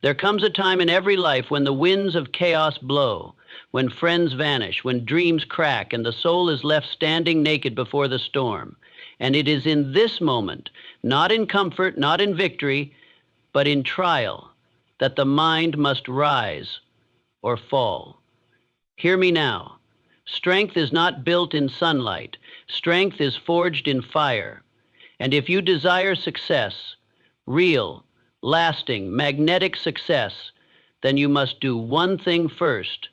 There comes a time in every life when the winds of chaos blow, when friends vanish, when dreams crack, and the soul is left standing naked before the storm. And it is in this moment, not in comfort, not in victory, but in trial, that the mind must rise or fall. Hear me now. Strength is not built in sunlight. Strength is forged in fire. And if you desire success, real, lasting, magnetic success, then you must do one thing first: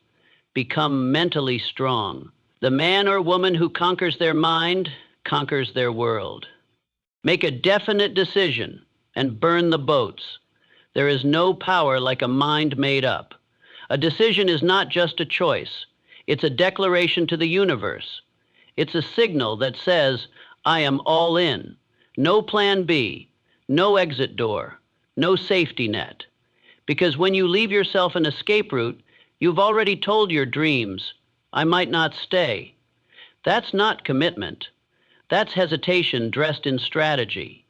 become mentally strong. The man or woman who conquers their mind conquers their world. Make a definite decision and burn the boats. There is no power like a mind made up. A decision is not just a choice. It's a declaration to the universe. It's a signal that says, I am all in. No plan B, no exit door, no safety net. Because when you leave yourself an escape route, you've already told your dreams, I might not stay. That's not commitment. That's hesitation dressed in strategy.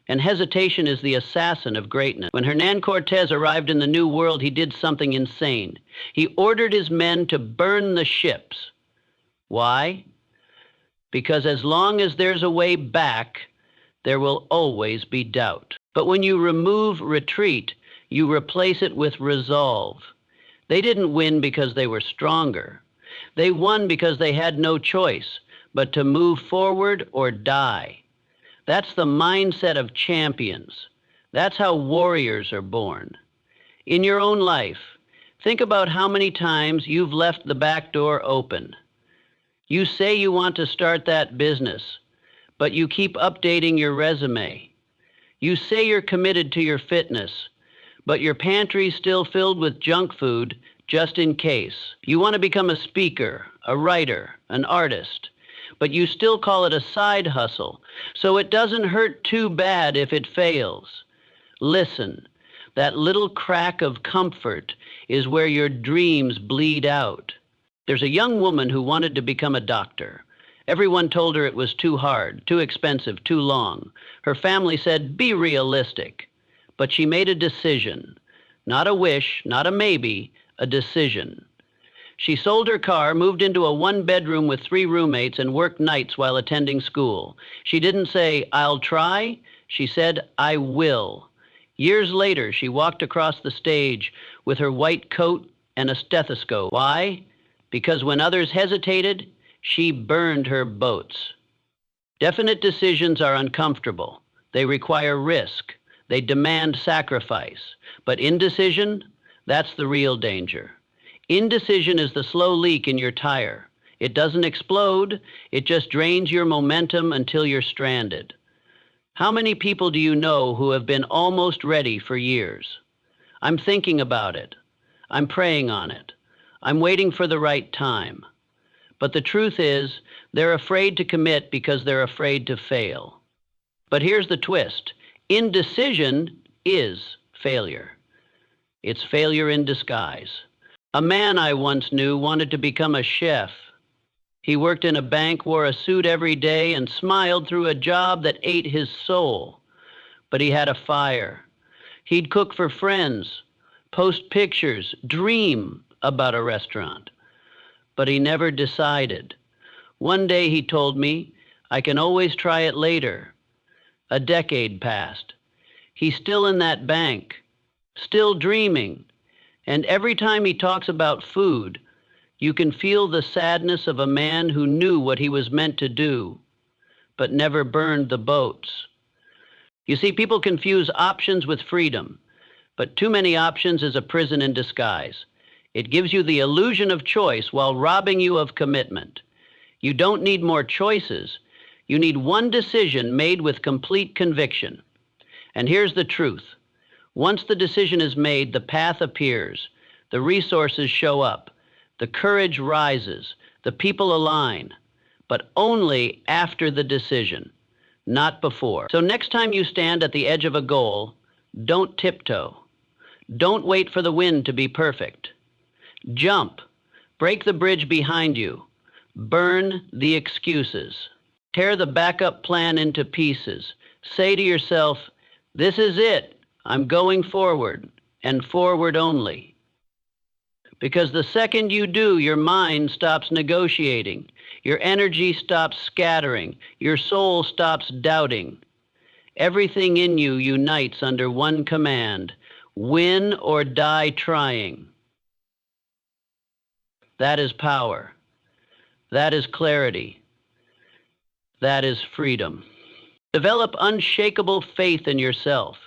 And hesitation is the assassin of greatness. When Hernan Cortez arrived in the New World, he did something insane. He ordered his men to burn the ships. Why? Because as long as there's a way back, there will always be doubt. But when you remove retreat, you replace it with resolve. They didn't win because they were stronger. They won because they had no choice but to move forward or die. That's the mindset of champions. That's how warriors are born. In your own life, think about how many times you've left the back door open. You say you want to start that business, but you keep updating your resume. You say you're committed to your fitness, but your pantry's still filled with junk food just in case. You want to become a speaker, a writer, an artist, but you still call it a side hustle, so it doesn't hurt too bad if it fails. Listen, that little crack of comfort is where your dreams bleed out. There's a young woman who wanted to become a doctor. Everyone told her it was too hard, too expensive, too long. Her family said, be realistic. But she made a decision. Not a wish, not a maybe, a decision. She sold her car, moved into a one-bedroom with 3 roommates, and worked nights while attending school. She didn't say, I'll try. She said, I will. Years later, she walked across the stage with her white coat and a stethoscope. Why? Because when others hesitated, she burned her boats. Definite decisions are uncomfortable. They require risk. They demand sacrifice. But indecision, that's the real danger. Indecision is the slow leak in your tire. It doesn't explode. It just drains your momentum until you're stranded. How many people do you know who have been almost ready for years? I'm thinking about it. I'm praying on it. I'm waiting for the right time. But the truth is, they're afraid to commit because they're afraid to fail. But here's the twist. Indecision is failure. It's failure in disguise. A man I once knew wanted to become a chef. He worked in a bank, wore a suit every day, and smiled through a job that ate his soul. But he had a fire. He'd cook for friends, post pictures, dream about a restaurant. But he never decided. One day he told me, I can always try it later. A decade passed. He's still in that bank, still dreaming. And every time he talks about food, you can feel the sadness of a man who knew what he was meant to do, but never burned the boats. You see, people confuse options with freedom, but too many options is a prison in disguise. It gives you the illusion of choice while robbing you of commitment. You don't need more choices. You need one decision made with complete conviction. And here's the truth. Once the decision is made, the path appears, the resources show up, the courage rises, the people align, but only after the decision, not before. So next time you stand at the edge of a goal, don't tiptoe. Don't wait for the wind to be perfect. Jump. Break the bridge behind you. Burn the excuses. Tear the backup plan into pieces. Say to yourself, this is it. I'm going forward. and forward only. Because the second you do, your mind stops negotiating, your energy stops scattering, your soul stops doubting. Everything in you unites under one command: win or die trying. That is power. That is clarity. That is freedom. Develop unshakable faith in yourself.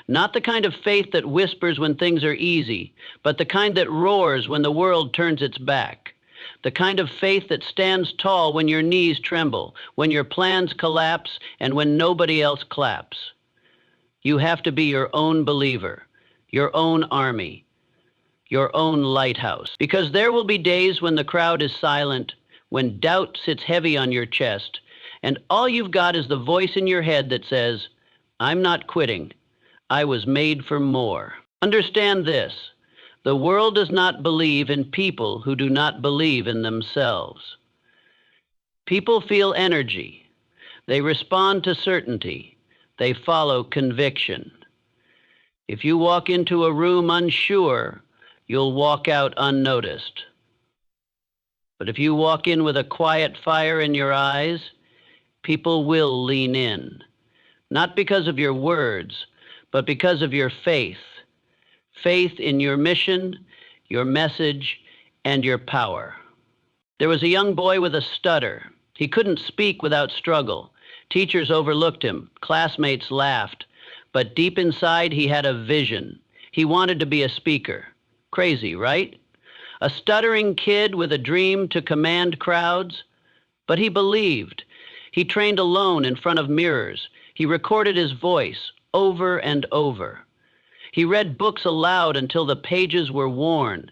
Not the kind of faith that whispers when things are easy, but the kind that roars when the world turns its back. The kind of faith that stands tall when your knees tremble, when your plans collapse, and when nobody else claps. You have to be your own believer, your own army, your own lighthouse. Because there will be days when the crowd is silent, when doubt sits heavy on your chest, and all you've got is the voice in your head that says, "I'm not quitting. I was made for more." Understand this: the world does not believe in people who do not believe in themselves. People feel energy. They respond to certainty. They follow conviction. If you walk into a room unsure, you'll walk out unnoticed. But if you walk in with a quiet fire in your eyes, people will lean in. Not because of your words, but because of your faith. Faith in your mission, your message, and your power. There was a young boy with a stutter. He couldn't speak without struggle. Teachers overlooked him. Classmates laughed. But deep inside, he had a vision. He wanted to be a speaker. Crazy, right? A stuttering kid with a dream to command crowds. But he believed. He trained alone in front of mirrors. He recorded his voice over and over. He read books aloud until the pages were worn.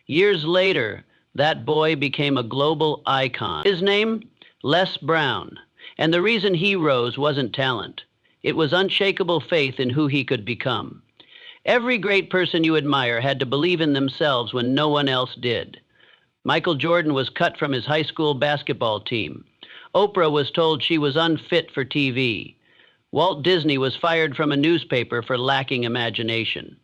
Years later, that boy became a global icon. His name? Les Brown. And the reason he rose wasn't talent. It was unshakable faith in who he could become. Every great person you admire had to believe in themselves when no one else did. Michael Jordan was cut from his high school basketball team. Oprah was told she was unfit for TV. Walt Disney was fired from a newspaper for lacking imagination.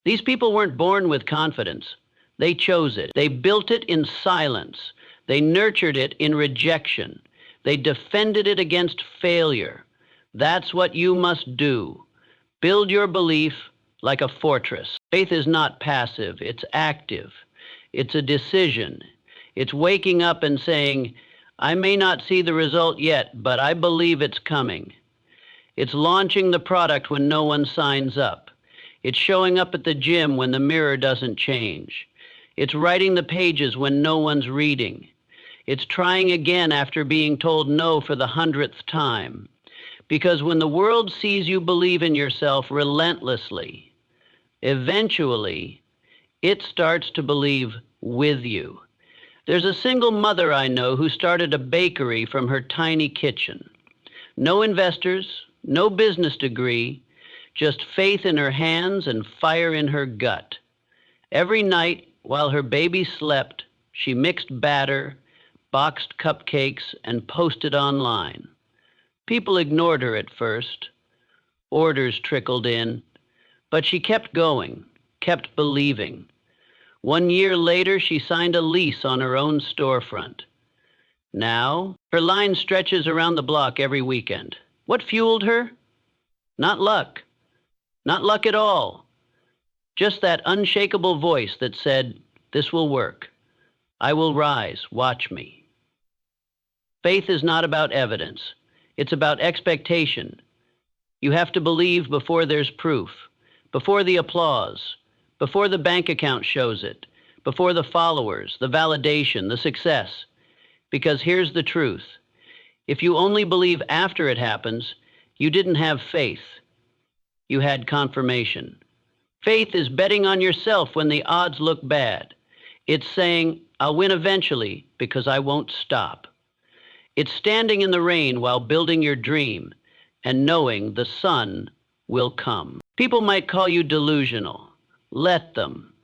These people weren't born with confidence. They chose it. They built it in silence. They nurtured it in rejection. They defended it against failure. That's what you must do. Build your belief like a fortress. Faith is not passive. It's active. It's a decision. It's waking up and saying, "I may not see the result yet, but I believe it's coming." It's launching the product when no one signs up. It's showing up at the gym when the mirror doesn't change. It's writing the pages when no one's reading. It's trying again after being told no for the 100th time. Because when the world sees you believe in yourself relentlessly, eventually, it starts to believe with you. There's a single mother I know who started a bakery from her tiny kitchen. No investors, no business degree, just faith in her hands and fire in her gut. Every night, while her baby slept, she mixed batter, boxed cupcakes, and posted online. People ignored her at first. Orders trickled in, but she kept going, kept believing. 1 year later, she signed a lease on her own storefront. Now, her line stretches around the block every weekend. What fueled her? Not luck. Not luck at all. Just that unshakable voice that said, "This will work. I will rise. Watch me." Faith is not about evidence. It's about expectation. You have to believe before there's proof, before the applause, before the bank account shows it, before the followers, the validation, the success. Because here's the truth. If you only believe after it happens, you didn't have faith. You had confirmation. Faith is betting on yourself when the odds look bad. It's saying, "I'll win eventually because I won't stop." It's standing in the rain while building your dream and knowing the sun will come. People might call you delusional. Let them.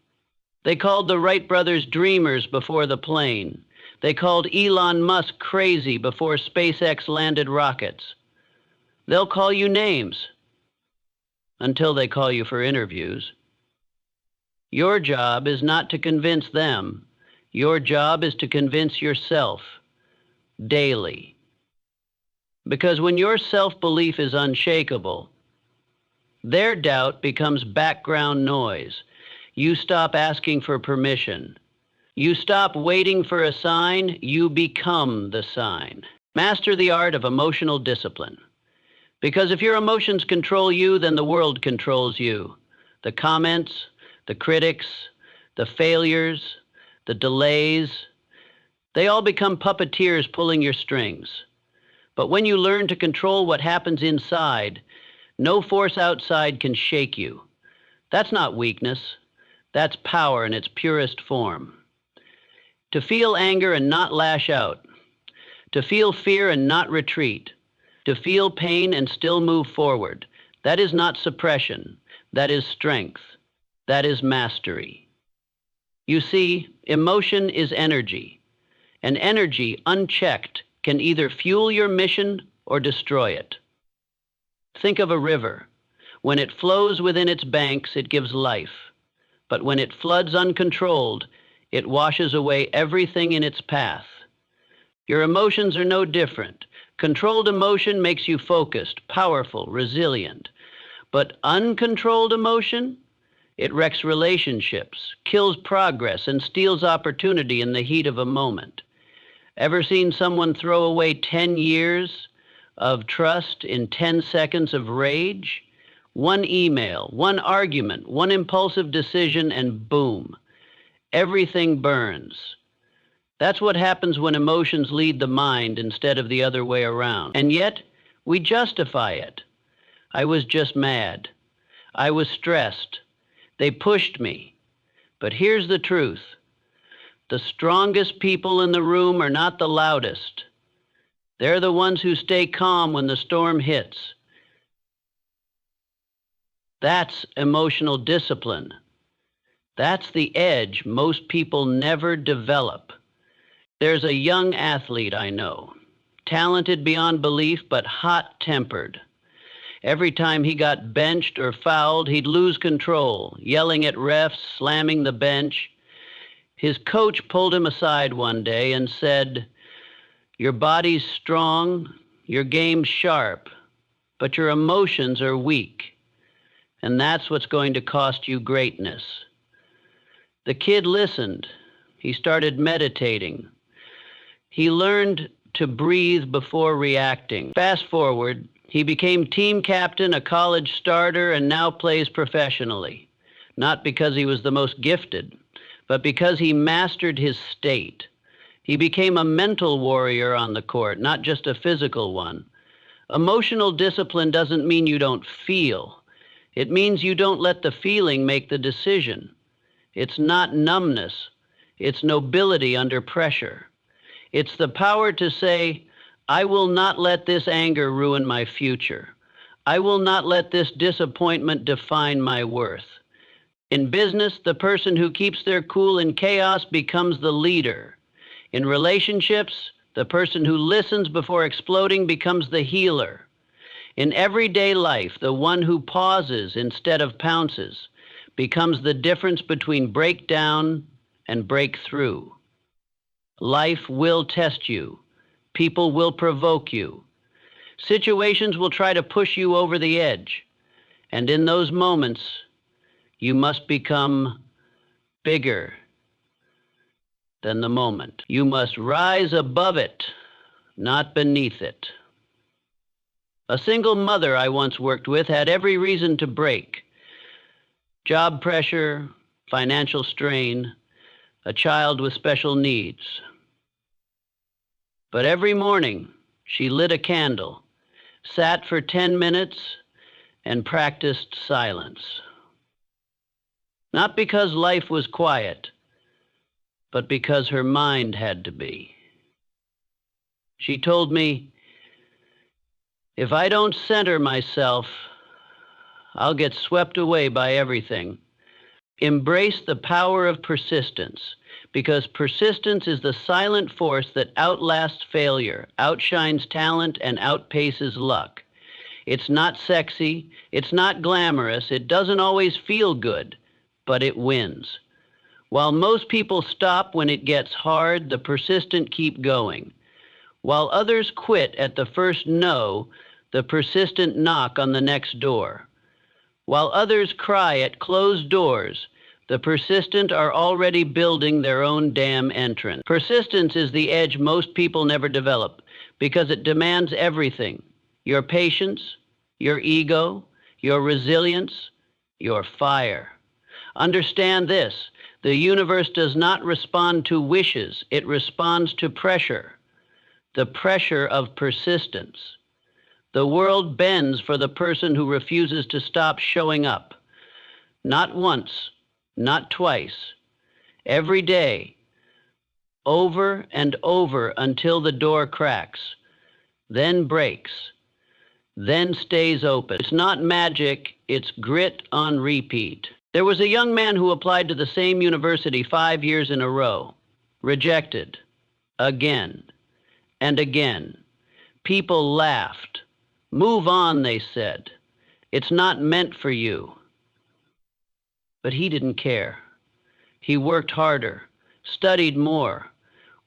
They called the Wright brothers dreamers before the plane. They called Elon Musk crazy before SpaceX landed rockets. They'll call you names until they call you for interviews. Your job is not to convince them. Your job is to convince yourself daily. Because when your self-belief is unshakable, their doubt becomes background noise. You stop asking for permission. You stop waiting for a sign. You become the sign. Master the art of emotional discipline. Because if your emotions control you, then the world controls you. The comments, the critics, the failures, the delays, they all become puppeteers pulling your strings. But when you learn to control what happens inside, no force outside can shake you. That's not weakness. That's power in its purest form. To feel anger and not lash out. To feel fear and not retreat. To feel pain and still move forward. That is not suppression. That is strength. That is mastery. You see, emotion is energy. And energy, unchecked, can either fuel your mission or destroy it. Think of a river. When it flows within its banks, it gives life. But when it floods uncontrolled, it washes away everything in its path. Your emotions are no different. Controlled emotion makes you focused, powerful, resilient. But uncontrolled emotion, it wrecks relationships, kills progress, and steals opportunity in the heat of a moment. Ever seen someone throw away 10 years of trust in 10 seconds of rage? One email, one argument, one impulsive decision, and boom, everything burns. That's what happens when emotions lead the mind instead of the other way around. And yet, we justify it. I was just mad. I was stressed. They pushed me. But here's the truth. The strongest people in the room are not the loudest. They're the ones who stay calm when the storm hits. That's emotional discipline. That's the edge most people never develop. There's a young athlete I know, talented beyond belief, but hot-tempered. Every time he got benched or fouled, he'd lose control, yelling at refs, slamming the bench. His coach pulled him aside one day and said, "Your body's strong, your game's sharp, but your emotions are weak, and that's what's going to cost you greatness." The kid listened. He started meditating. He learned to breathe before reacting. Fast forward, he became team captain, a college starter, and now plays professionally. Not because he was the most gifted, but because he mastered his state. He became a mental warrior on the court, not just a physical one. Emotional discipline doesn't mean you don't feel. It means you don't let the feeling make the decision. It's not numbness. It's nobility under pressure. It's the power to say, I will not let this anger ruin my future. I will not let this disappointment define my worth. In business, the person who keeps their cool in chaos becomes the leader. In relationships, the person who listens before exploding becomes the healer. In everyday life, the one who pauses instead of pounces becomes the difference between breakdown and breakthrough. Life will test you. People will provoke you. Situations will try to push you over the edge. And in those moments, you must become bigger than the moment. You must rise above it, not beneath it. A single mother I once worked with had every reason to break. Job pressure, financial strain, a child with special needs. But every morning, she lit a candle, sat for 10 minutes, and practiced silence. Not because life was quiet, but because her mind had to be. She told me, if I don't center myself, I'll get swept away by everything. Embrace the power of persistence, because persistence is the silent force that outlasts failure, outshines talent, and outpaces luck. It's not sexy, it's not glamorous, it doesn't always feel good, but it wins. While most people stop when it gets hard, the persistent keep going. While others quit at the first no, the persistent knock on the next door. While others cry at closed doors, the persistent are already building their own damn entrance. Persistence is the edge most people never develop because it demands everything: your patience, your ego, your resilience, your fire. Understand this: the universe does not respond to wishes, it responds to pressure. The pressure of persistence. The world bends for the person who refuses to stop showing up. Not once, not twice. Every day, over and over until the door cracks, then breaks, then stays open. It's not magic, it's grit on repeat. There was a young man who applied to the same university 5 years in a row. Rejected. Again. And again. People laughed. Move on, they said. It's not meant for you. But he didn't care. He worked harder, studied more,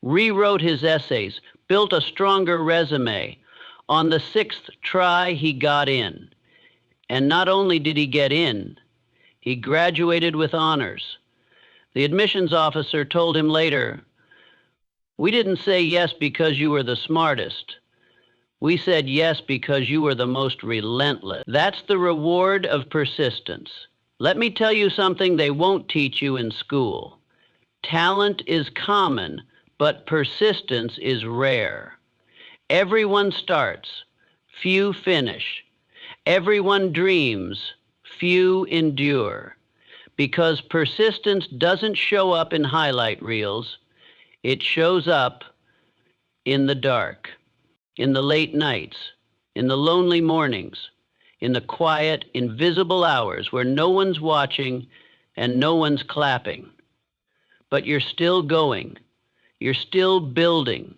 rewrote his essays, built a stronger resume. On the 6th try, he got in. And not only did he get in, he graduated with honors. The admissions officer told him later, "We didn't say yes because you were the smartest. We said yes because you were the most relentless." That's the reward of persistence. Let me tell you something they won't teach you in school. Talent is common, but persistence is rare. Everyone starts, few finish. Everyone dreams, few endure. Because persistence doesn't show up in highlight reels, it shows up in the dark, in the late nights, in the lonely mornings, in the quiet, invisible hours where no one's watching and no one's clapping. But you're still going. You're still building.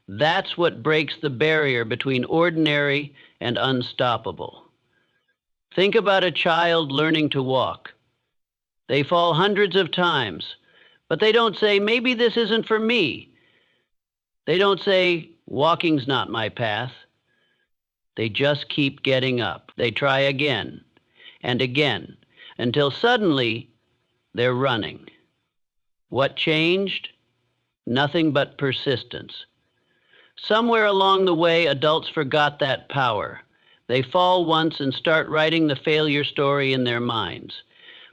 That's what breaks the barrier between ordinary and unstoppable. Think about a child learning to walk. They fall hundreds of times, but they don't say, "Maybe this isn't for me." They don't say, "Walking's not my path." They just keep getting up. They try again and again until suddenly they're running. What changed? Nothing but persistence. Somewhere along the way, adults forgot that power. They fall once and start writing the failure story in their minds.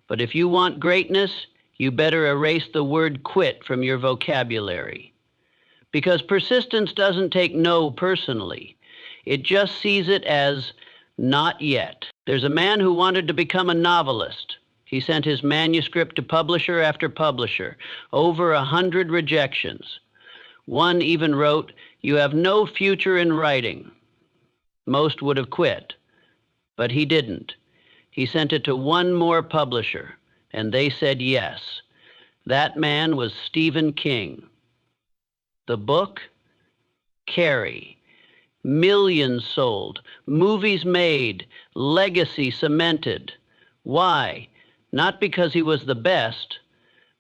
But if you want greatness, you better erase the word quit from your vocabulary. Because persistence doesn't take no personally. It just sees it as not yet. There's a man who wanted to become a novelist. He sent his manuscript to publisher after publisher, over 100 rejections. One even wrote, "You have no future in writing." Most would have quit, but he didn't. He sent it to one more publisher, and they said yes. That man was Stephen King. The book? Carrie. Millions sold, movies made, legacy cemented. Why? Not because he was the best,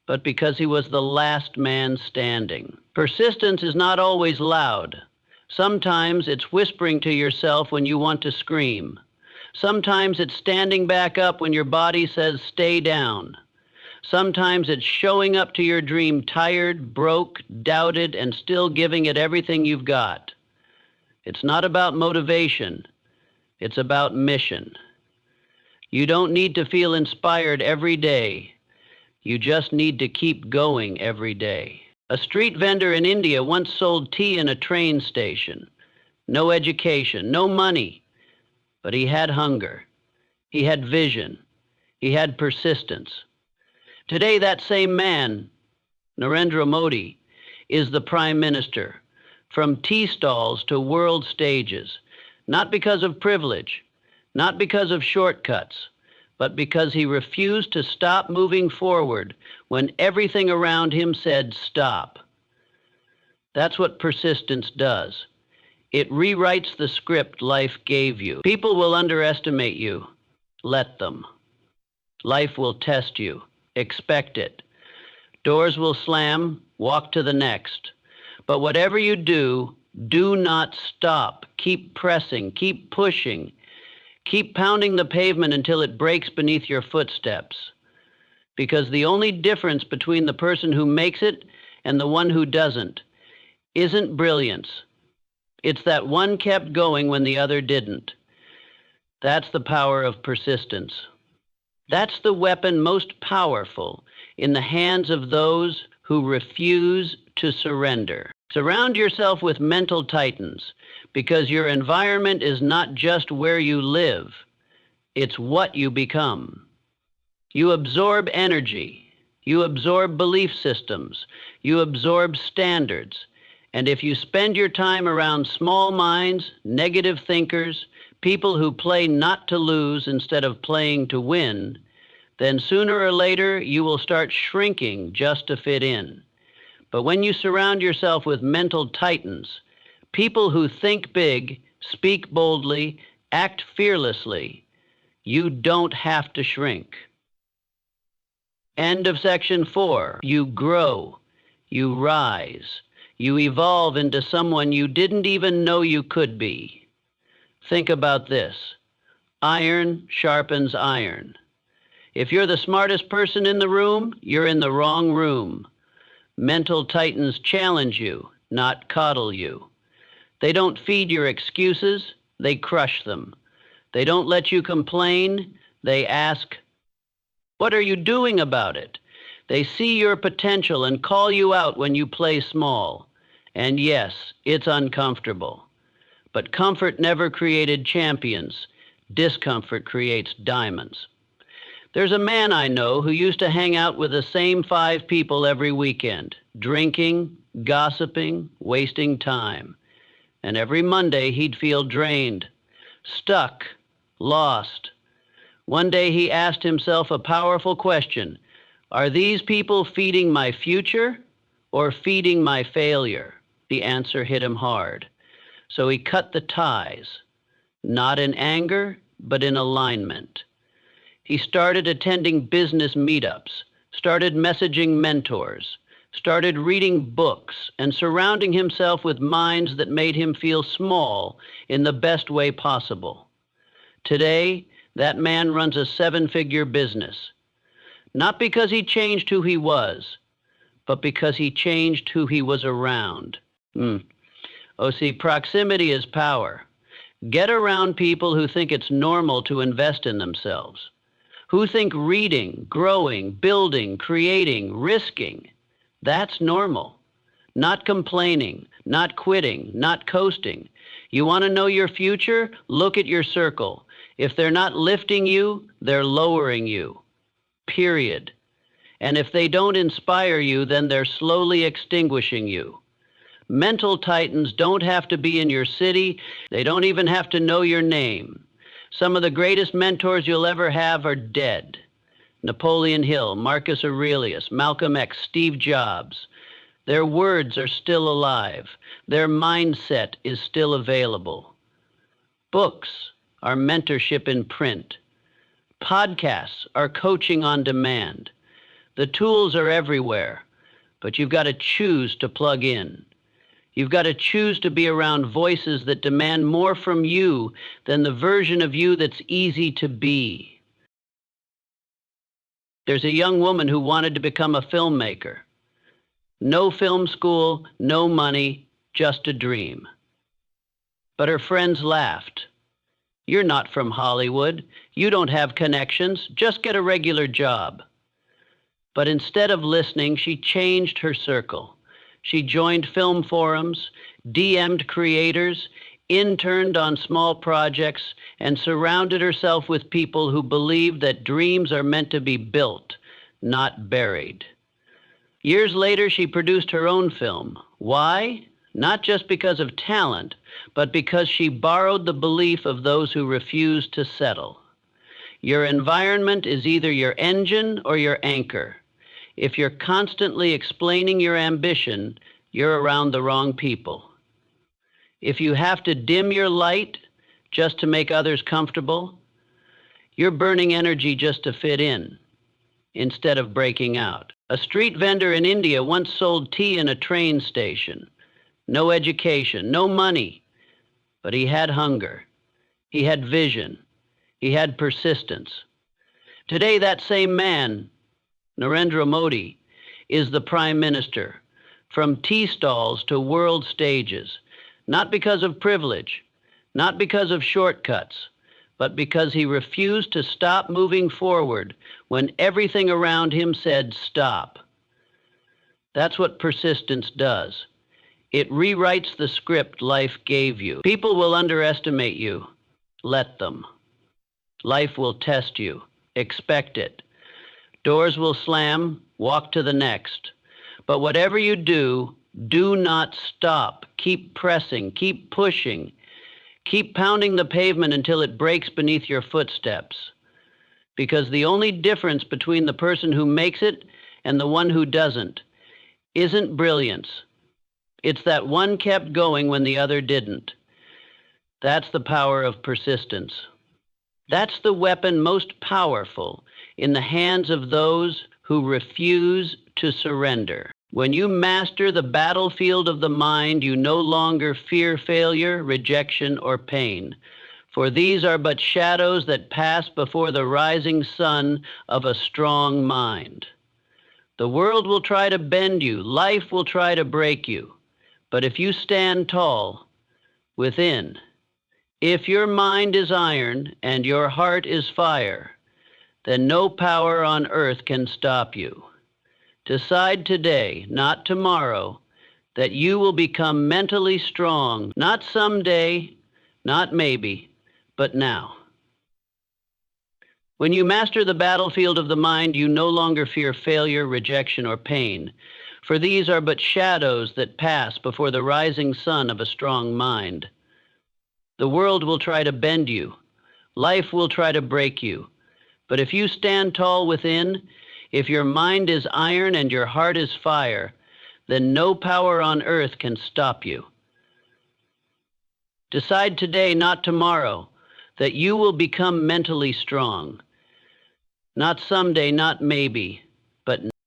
but because he was the last man standing. Persistence is not always loud. Sometimes it's whispering to yourself when you want to scream. Sometimes it's standing back up when your body says stay down. Sometimes it's showing up to your dream tired, broke, doubted, and still giving it everything you've got. It's not about motivation. It's about mission. You don't need to feel inspired every day. You just need to keep going every day. A street vendor in India once sold tea in a train station. No education, no money. But he had hunger. He had vision. He had persistence. Today, that same man, Narendra Modi, is the Prime Minister, from tea stalls to world stages, not because of privilege, not because of shortcuts, but because he refused to stop moving forward when everything around him said stop. That's what persistence does. It rewrites the script life gave you. People will underestimate you. Let them. Life will test you. Expect it. Doors will slam, walk to the next. But whatever you do not stop. Keep pressing, keep pushing, keep pounding the pavement until it breaks beneath your footsteps. Because the only difference between the person who makes it and the one who doesn't isn't brilliance. It's that one kept going when the other didn't. That's the power of persistence. That's the weapon most powerful in the hands of those who refuse to surrender. Surround yourself with mental titans, because your environment is not just where you live, it's what you become. You absorb energy, you absorb belief systems, you absorb standards, and if you spend your time around small minds, negative thinkers, people who play not to lose instead of playing to win, then sooner or later you will start shrinking just to fit in. But when you surround yourself with mental titans, people who think big, speak boldly, act fearlessly, you don't have to shrink. End of section 4. You grow, you rise, you evolve into someone you didn't even know you could be. Think about this. Iron sharpens iron. If you're the smartest person in the room, you're in the wrong room. Mental titans challenge you, not coddle you. They don't feed your excuses, they crush them. They don't let you complain, they ask, "What are you doing about it?" They see your potential and call you out when you play small. And yes, it's uncomfortable. But comfort never created champions. Discomfort creates diamonds. There's a man I know who used to hang out with the same 5 people every weekend, drinking, gossiping, wasting time. And every Monday he'd feel drained, stuck, lost. One day he asked himself a powerful question: are these people feeding my future or feeding my failure? The answer hit him hard. So he cut the ties, not in anger, but in alignment. He started attending business meetups, started messaging mentors, started reading books, and surrounding himself with minds that made him feel small in the best way possible. Today, that man runs a 7-figure business, not because he changed who he was, but because he changed who he was around. See, proximity is power. Get around people who think it's normal to invest in themselves, who think reading, growing, building, creating, risking, that's normal. Not complaining, not quitting, not coasting. You want to know your future? Look at your circle. If they're not lifting you, they're lowering you. Period. And if they don't inspire you, then they're slowly extinguishing you. Mental titans don't have to be in your city. They don't even have to know your name. Some of the greatest mentors you'll ever have are dead. Napoleon Hill, Marcus Aurelius, Malcolm X, Steve Jobs. Their words are still alive. Their mindset is still available. Books are mentorship in print. Podcasts are coaching on demand. The tools are everywhere, but you've got to choose to plug in. You've got to choose to be around voices that demand more from you than the version of you that's easy to be. There's a young woman who wanted to become a filmmaker. No film school, no money, just a dream. But her friends laughed. "You're not from Hollywood. You don't have connections. Just get a regular job." But instead of listening, she changed her circle. She joined film forums, DM'd creators, interned on small projects, and surrounded herself with people who believe that dreams are meant to be built, not buried. Years later, she produced her own film. Why? Not just because of talent, but because she borrowed the belief of those who refuse to settle. Your environment is either your engine or your anchor. If you're constantly explaining your ambition, you're around the wrong people. If you have to dim your light just to make others comfortable, you're burning energy just to fit in. instead of breaking out. A street vendor in India once sold tea in a train station. No education, no money, but he had hunger. He had vision. He had persistence. Today, that same man, Narendra Modi, is the Prime Minister, from tea stalls to world stages, not because of privilege, not because of shortcuts, but because he refused to stop moving forward when everything around him said stop. That's what persistence does. It rewrites the script life gave you. People will underestimate you. Let them. Life will test you. Expect it. Doors will slam. Walk to the next. But whatever you do not stop. Keep pressing. Keep pushing. Keep pounding the pavement until it breaks beneath your footsteps. Because the only difference between the person who makes it and the one who doesn't isn't brilliance. It's that one kept going when the other didn't. That's the power of persistence. That's the weapon most powerful in the hands of those who refuse to surrender. When you master the battlefield of the mind, you no longer fear failure, rejection, or pain. For these are but shadows that pass before the rising sun of a strong mind. The world will try to bend you. Life will try to break you. But if you stand tall within, if your mind is iron and your heart is fire, then no power on earth can stop you. Decide today, not tomorrow, that you will become mentally strong, not someday, not maybe, but now. When you master the battlefield of the mind, you no longer fear failure, rejection, or pain, for these are but shadows that pass before the rising sun of a strong mind. The world will try to bend you. Life will try to break you. But if you stand tall within, if your mind is iron and your heart is fire, then no power on earth can stop you. Decide today, not tomorrow, that you will become mentally strong. Not someday, not maybe, but